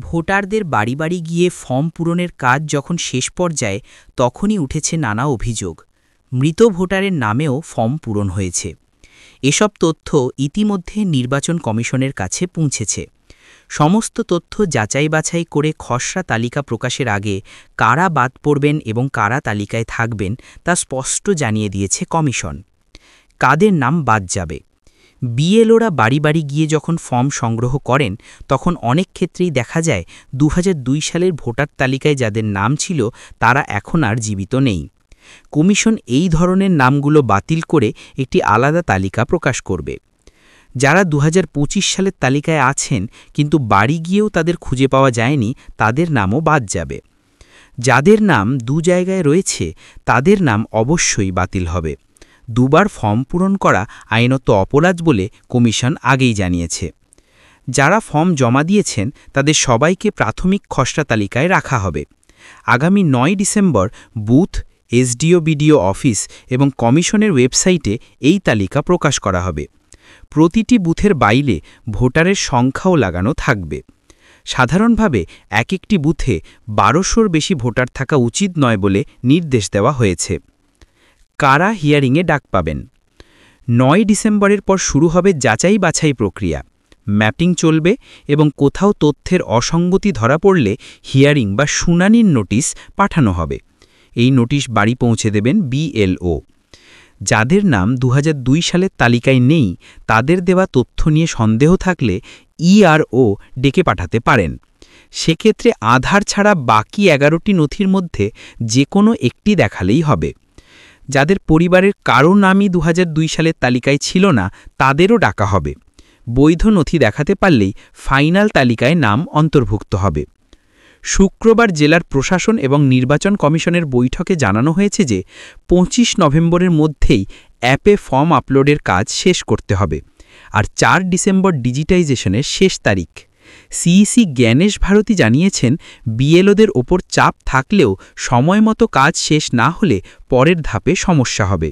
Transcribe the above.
ভোটারদের বাড়ি বাড়ি গিয়ে ফর্ম পূরণের কাজ যখন শেষ পর্যায়ে তখনই উঠেছে নানা অভিযোগ। মৃত ভোটারের নামেও ফর্ম পূরণ হয়েছে। এসব তথ্য ইতিমধ্যে নির্বাচন কমিশনের কাছে পৌঁছেছে। সমস্ত তথ্য যাচাই বাছাই করে খসড়া তালিকা প্রকাশের আগে কারা বাদ পড়বেন এবং কারা তালিকায় থাকবেন তা স্পষ্ট জানিয়ে দিয়েছে কমিশন। কাদের নাম বাদ যাবে? বিএলওরা বাড়ি বাড়ি গিয়ে যখন ফর্ম সংগ্রহ করেন তখন অনেক ক্ষেত্রেই দেখা যায় 2002 সালের ভোটার তালিকায় যাদের নাম ছিল তারা এখন আর জীবিত নেই। কমিশন এই ধরনের নামগুলো বাতিল করে একটি আলাদা তালিকা প্রকাশ করবে। যারা 2025 সালের তালিকায় আছেন কিন্তু বাড়ি গিয়েও তাদের খুঁজে পাওয়া যায়নি, তাদের নামও বাদ যাবে। যাদের নাম দু জায়গায় রয়েছে তাদের নাম অবশ্যই বাতিল হবে। দুবার ফর্ম পূরণ করা আইনত অপরাধ বলে কমিশন আগেই জানিয়েছে। যারা ফর্ম জমা দিয়েছেন তাদের সবাইকে প্রাথমিক খসড়া তালিকায় রাখা হবে। আগামী 9 ডিসেম্বর বুথ, এসডিও-বিডিও অফিস এবং কমিশনের ওয়েবসাইটে এই তালিকা প্রকাশ করা হবে। প্রতিটি বুথের বাইরে ভোটারের সংখ্যাও লাগানো থাকবে। সাধারণভাবে এক একটি বুথে 1200-র বেশি ভোটার থাকা উচিত নয় বলে নির্দেশ দেওয়া হয়েছে। কারা হিয়ারিংয়ে ডাক পাবেন? 9 ডিসেম্বরের পর শুরু হবে যাচাই বাছাই প্রক্রিয়া। ম্যাপিং চলবে এবং কোথাও তথ্যের অসঙ্গতি ধরা পড়লে হিয়ারিং বা শুনানির নোটিশ পাঠানো হবে। এই নোটিশ বাড়ি পৌঁছে দেবেন বিএলও। যাদের নাম 2002 সালের তালিকায় নেই তাদের দেওয়া তথ্য নিয়ে সন্দেহ থাকলে ইআরও ডেকে পাঠাতে পারেন। সেক্ষেত্রে আধার ছাড়া বাকি 11টি নথির মধ্যে যে কোনো একটি দেখালেই হবে। যাদের পরিবারের কারো নামই 2002 সালের তালিকায় ছিল না তাদেরও ডাকা হবে। বৈধ নথি দেখাতে পারলেই ফাইনাল তালিকায় নাম অন্তর্ভুক্ত হবে। শুক্রবার জেলার প্রশাসন এবং নির্বাচন কমিশনের বৈঠকে জানানো হয়েছে যে 25 নভেম্বরের মধ্যেই অ্যাপে ফর্ম আপলোডের কাজ শেষ করতে হবে। আর 4 ডিসেম্বর ডিজিটাইজেশনের শেষ তারিখ। সিইসি জ্ঞানেশ ভারতী জানিয়েছেন, বিএলওদের ওপর চাপ থাকলেও সময়মতো কাজ শেষ না হলে পরের ধাপে সমস্যা হবে।